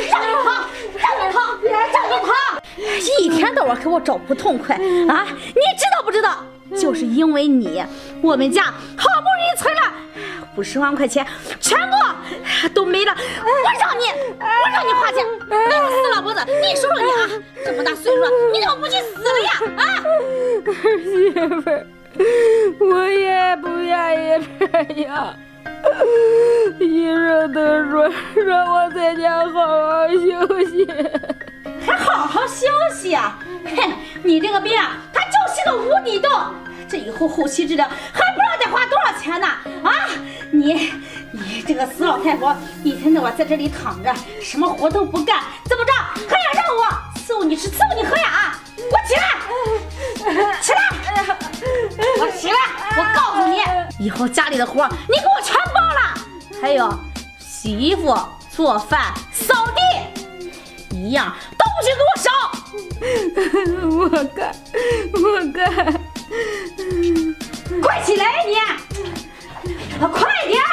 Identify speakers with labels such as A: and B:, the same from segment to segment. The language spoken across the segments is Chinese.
A: 让你跑，让你跑，让你跑！一天到晚给我找不痛快啊！你知道不知道？就是因为你，我们家好不容易存了50万块钱，全部都没了。我让你花钱，你个死老婆子！你说说你啊，这么大岁数了，你怎么不去死了呀？啊！
B: 儿媳妇，我也不愿意这样。医生都说让我在家好好休息，
A: 还好好休息啊！哼，你这个病啊，它就是个无底洞，这以后后期治疗还不知道得花多少钱呢！啊，你这个死老太婆，一天到晚在这里躺着，什么活都不干，怎么着还想让我伺候你吃伺候你喝呀？啊，给我起来，起来！我起来！我告诉你，以后家里的活你给我全包了，还有洗衣服、做饭、扫地，一样都不许给我少！
B: 我干！
A: 快起来你！快点儿！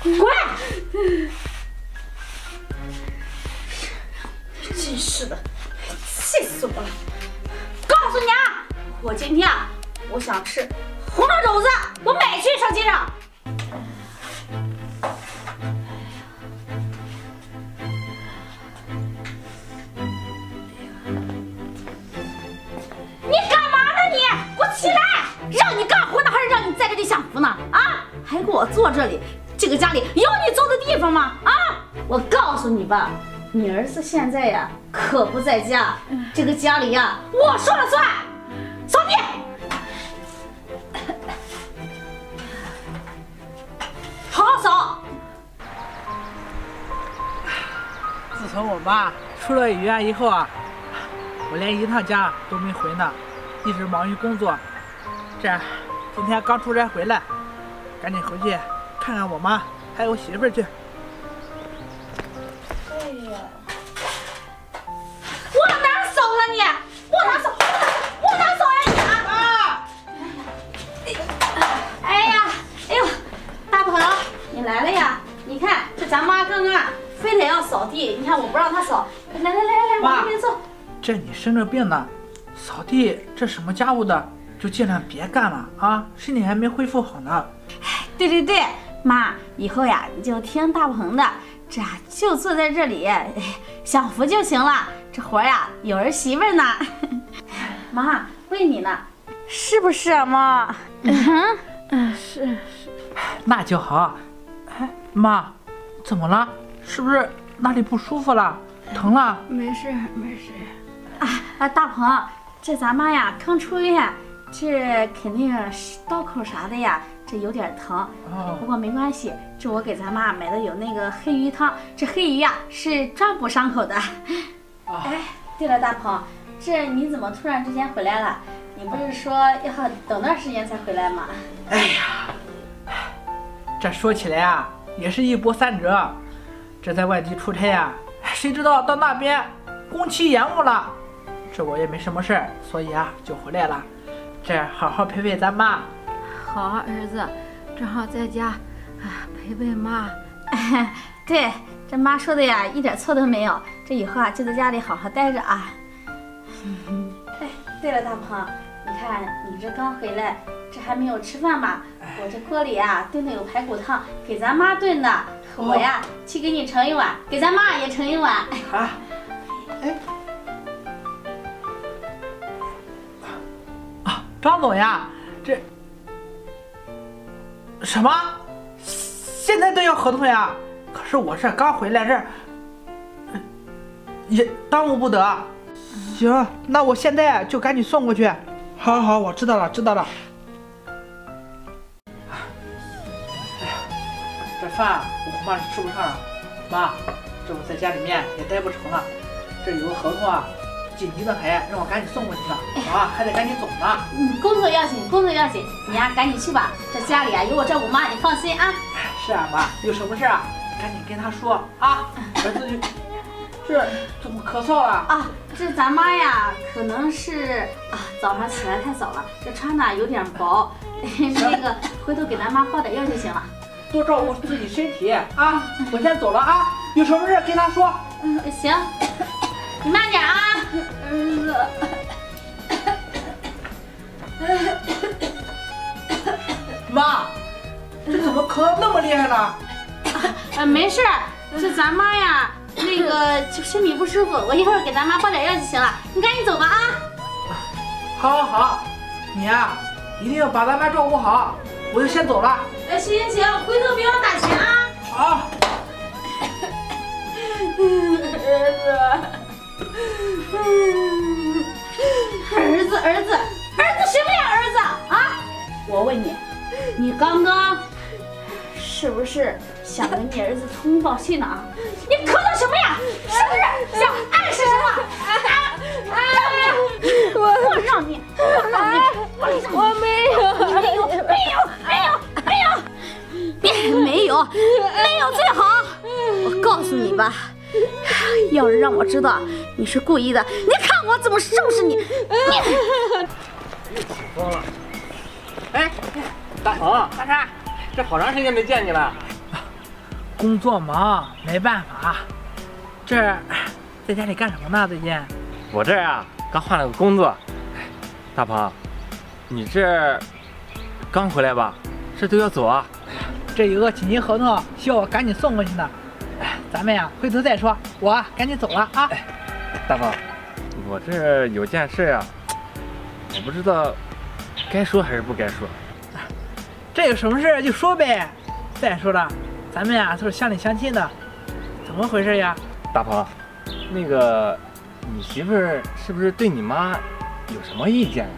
A: 滚！真是的，气死我了！告诉你啊，我今天啊，我想吃红烧肘子，我买去上街上。你干嘛呢你？给我起来！让你干活呢，还是让你在这里享福呢？啊，还给我坐这里？这个家里有你坐的地方吗？啊，我告诉你吧。你儿子现在呀，可不在家，这个家里呀，我说了算。扫地，好好扫。
C: 自从我妈出了医院以后啊，我连一趟家都没回呢，一直忙于工作。今天刚出差回来，赶紧回去看看我妈还有我媳妇儿去。
A: 我哪扫了你？我哪扫？我哪扫呀你啊？哎呀，哎呦，大鹏，你来了呀？你看这咱妈刚刚非得要扫地，你看我不让她扫，来，往这边坐。
C: 这你生着病呢，扫地这什么家务的就尽量别干了啊，身体还没恢复好呢。
A: 对，妈，以后呀你就听大鹏的，这就坐在这里享福就行了。这活呀有儿媳妇呢。妈，喂你呢，是不是啊妈？
B: 是。
C: 那就好。哎，妈，怎么了？是不是哪里不舒服了？疼了？
B: 没事。
A: 大鹏，这咱妈呀刚出院，这肯定是刀口啥的呀，这有点疼。不过没关系，这我给咱妈买的有那个黑鱼汤，这黑鱼呀是专补伤口的。哎，对了，大鹏，这你怎么突然之间回来了？你不是说要等段时间才回来吗？
C: 哎呀，这说起来啊，也是一波三折。这在外地出差呀，谁知道到那边工期延误了，这我也没什么事儿，所以啊就回来了。这好好陪陪咱妈。
B: 好啊，儿子，正好在家陪陪妈。
A: 对，这妈说的呀，一点错都没有。这以后啊，就在家里好好待着啊。哎，对了，大鹏，你看你这刚回来，这还没有吃饭吧？我这锅里啊炖的有排骨汤，给咱妈炖的。我呀去给你盛一碗，给咱妈也盛一碗。
C: 啊，哎，张总呀，这什么？现在都要合同呀？可是我这刚回来，这也耽误不得。行，那我现在就赶紧送过去。好，我知道了。哎呀，这饭我恐怕是吃不上了。妈，这我在家里面也待不成了，这有个合同啊，紧急的很，让我赶紧送过去呢。我啊还得赶紧走呢。
A: 工作要紧，你呀赶紧去吧。这家里啊有我照顾妈，你放心啊。
C: 是啊，妈，有什么事啊，赶紧跟他说啊。儿子就这怎么咳嗽了？
A: 啊，这咱妈呀，可能是早上起来太早了，这穿的有点薄，那个回头给咱妈泡点药就行了。
C: 多照顾自己身体啊！我先走了啊，有什么事跟他说。
A: 行，你慢点啊，儿子。
C: 妈，这怎么咳那么厉害呢？
A: 没事儿，这咱妈呀，那个就身体不舒服，我一会儿给咱妈泡点药就行了。你赶紧走吧啊！
C: 好，你呀，一定要把咱妈照顾好。我就先走了。
A: 行，回头别忘打钱啊！
C: 好。
A: 儿子，什么呀，儿子啊？我问你，你刚刚是不是想跟你儿子通报信呢啊？你咳嗽什么呀？是不是想暗示什么？我让你，
B: 我没
A: 有最好。我告诉你吧，要是让我知道你是故意的，你看我怎么收拾你！
D: 疯了！哎，大鹏，大山，这好长时间没见你了。
C: 工作忙，没办法。这在家里干什么呢？最近？
D: 我这儿啊，刚换了个工作。大鹏，你这刚回来吧？这都要走啊？
C: 这有个紧急合同需要我赶紧送过去呢。咱们呀，回头再说。我赶紧走了啊！
D: 大鹏，我这有件事啊，我不知道该说还是不该说。
C: 这有什么事就说呗。再说了，咱们呀都是乡里乡亲的，怎么回事呀？
D: 大鹏，那个你媳妇儿是不是对你妈有什么意见呀？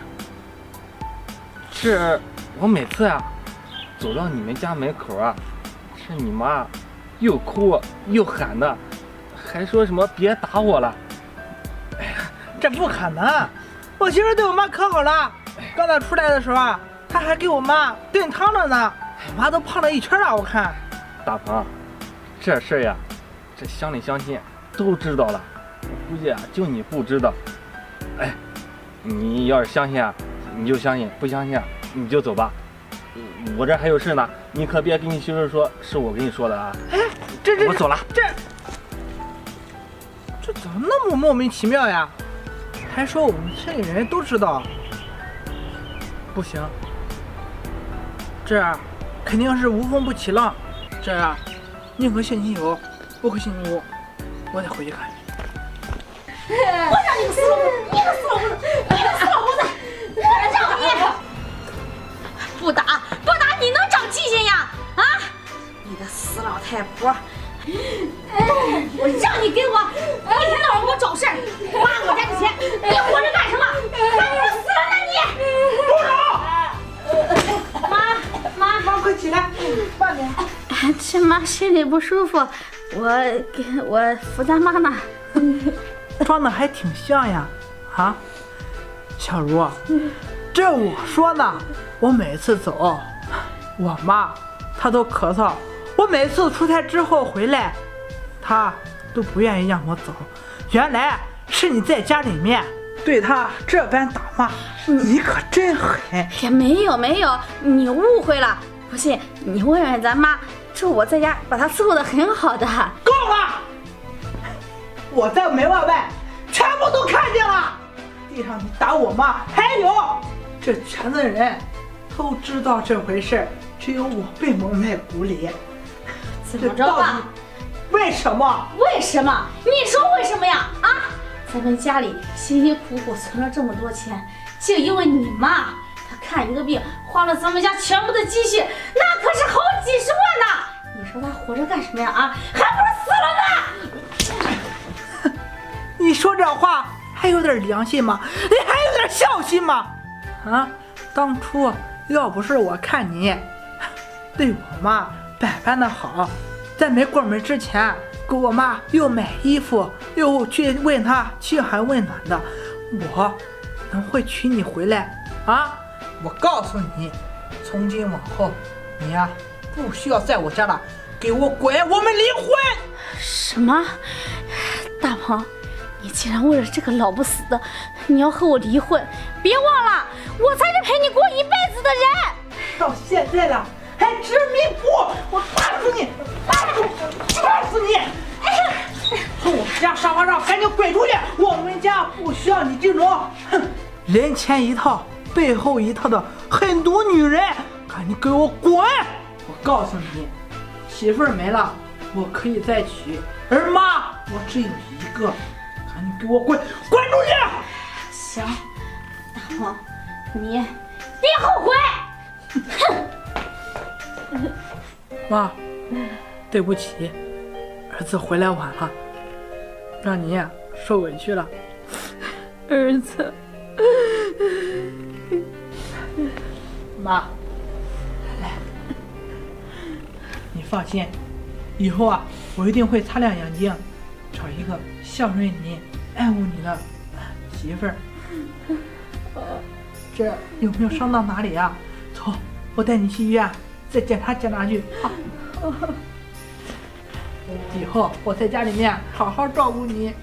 D: 是我每次啊走到你们家门口啊，是你妈又哭又喊的，还说什么别打我了。
C: 哎呀，这不可能！我媳妇对我妈可好了，刚才出来的时候啊，她还给我妈炖汤了呢。我妈都胖了一圈了，我看。
D: 大鹏，这事儿呀，这乡里乡亲都知道了，我估计啊，就你不知道。哎，你要是相信啊，你就相信；不相信啊，你就走吧。我这还有事呢，你可别跟你媳妇说是我跟你说的啊。
C: 哎，这
D: 我走了。
C: 这怎么那么莫名其妙呀？还说我们村里人都知道。不行，这肯定是无风不起浪。这宁可信其有，不可信其无。我得回去看。
A: 我让你个死老母，你个死老母，我让你不打，你能长记性呀？啊，你个死老太婆！我让你给我一天到晚给我找事儿，花我家的钱，你活着干什么？还不如死了呢你！
C: 住手！妈，快起来，慢点。
A: 这妈身体不舒服，我扶咱妈呢。
C: 装的还挺像呀，啊，小茹，这我说呢，我每次走，我妈她都咳嗽，我每次出差之后回来，她都不愿意让我走。原来是你在家里面对她这般打骂，你可真狠。
A: 也没有，你误会了。不信你问问咱妈，这我在家把她伺候得很好的。
C: 够了！我在门外全部都看见了，地上你打我妈，还有这全村人都知道这回事，只有我被蒙在鼓里。
A: 怎么着吧？
C: 为什么？
A: 你说为什么呀？啊，咱们家里辛辛苦苦存了这么多钱，就因为你妈，她看一个病花了咱们家全部的积蓄，那可是好几十万呢。你说她活着干什么呀？啊，还不如死了呢！
C: 你说这话还有点良心吗？你还有点孝心吗？啊，当初要不是我看你对我妈百般的好，在没过门之前给我妈又买衣服，又去问她嘘寒问暖的，我能会娶你回来啊？我告诉你，从今往后你呀不需要在我家了，给我滚，我们离婚。
A: 什么？大大鹏，你既然为了这个老不死的，你要和我离婚，别忘了，我才是陪你过一辈子的人。
C: 到现在了，还执迷不悟，我打死你！打死你！从我家沙发上赶紧滚出去！我们家不需要你这种，哼，人前一套背后一套的狠毒女人，赶紧给我滚！我告诉你，媳妇儿没了，我可以再娶，而妈我只有一个，赶紧给我滚出去！
A: 行，大鹏，你别后悔。哼！
C: 妈，对不起，儿子回来晚了，让你受委屈了。
B: 儿子，
C: 妈，来，你放心，以后我一定会擦亮眼睛，找一个孝顺你、爱护你的媳妇儿。这有没有伤到哪里啊？走，我带你去医院再检查去啊。以后我在家里面好好照顾你。